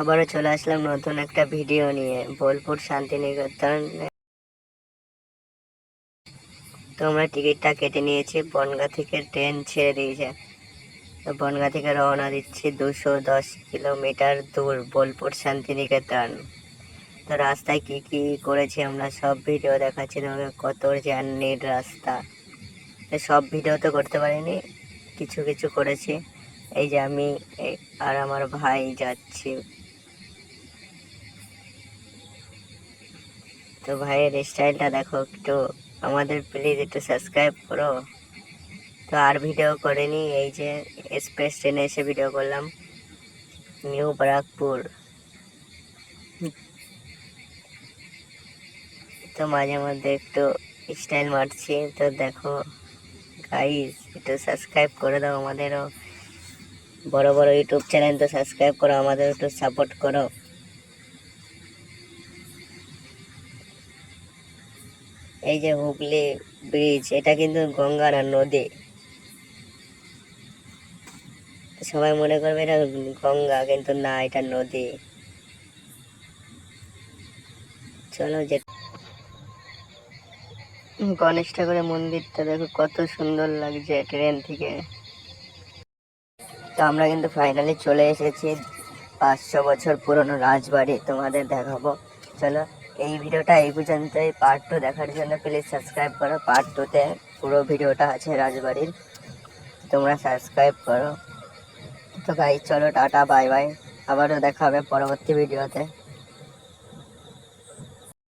আবারও চলে আসলাম নতুন একটা ভিডিও নিয়ে বোলপুর শান্তিনিকেতন। তো আমরা টিকিটটা কেটে নিয়েছি, বনগাঁ থেকে ট্রেন ছেড়ে দিয়েছে। তো বনগাঁ থেকে রওনা দিচ্ছি 210 কিলোমিটার দূর বোলপুর শান্তিনিকেতন। তো রাস্তায় কি কি করেছি আমরা সব ভিডিও দেখাচ্ছি তোমাকে, কত জার্নির রাস্তা। তো সব ভিডিও তো করতে পারিনি, কিছু কিছু করেছি। এই যে আমি আর আমার ভাই যাচ্ছি। তো ভাইয়ের স্টাইলটা দেখো একটু, আমাদের প্লিজ একটু সাবস্ক্রাইব করো। তো আর ভিডিও করিনি, এই যে এক্সপ্রেস ট্রেনে এসে ভিডিও করলাম, নিউ ব্যারাকপুর। তো মাঝে মধ্যে একটু স্টাইল মারছি, তো দেখো গাইস একটু সাবস্ক্রাইব করে দাও, আমাদেরও বড় বড় ইউটিউব চ্যানেল, তো সাবস্ক্রাইব করো, আমাদের একটু সাপোর্ট করো। এই যে হুগলি ব্রিজ, এটা কিন্তু গঙ্গা না নদী। সবাই মনে করবে এটা গঙ্গা, কিন্তু না, এটা নদী। চলো যে গণেশ ঠাকুরের মন্দিরটা দেখো কত সুন্দর লাগছে ট্রেন থেকে। তো আমরা কিন্তু ফাইনালি চলে এসেছি 500 বছর পুরনো রাজবাড়ি, তোমাদের দেখাবো। চলো, এই ভিডিওটা এই পর্যন্তই। পার্ট 2 দেখার জন্য প্লিজ সাবস্ক্রাইব করো। পার্ট 2তে পুরো ভিডিওটা আছে রাজবাড়ির, তোমরা সাবস্ক্রাইব করো। তো গাইস চলো, টাটা বাই বাই, আবারও দেখা হবে পরবর্তী ভিডিওতে।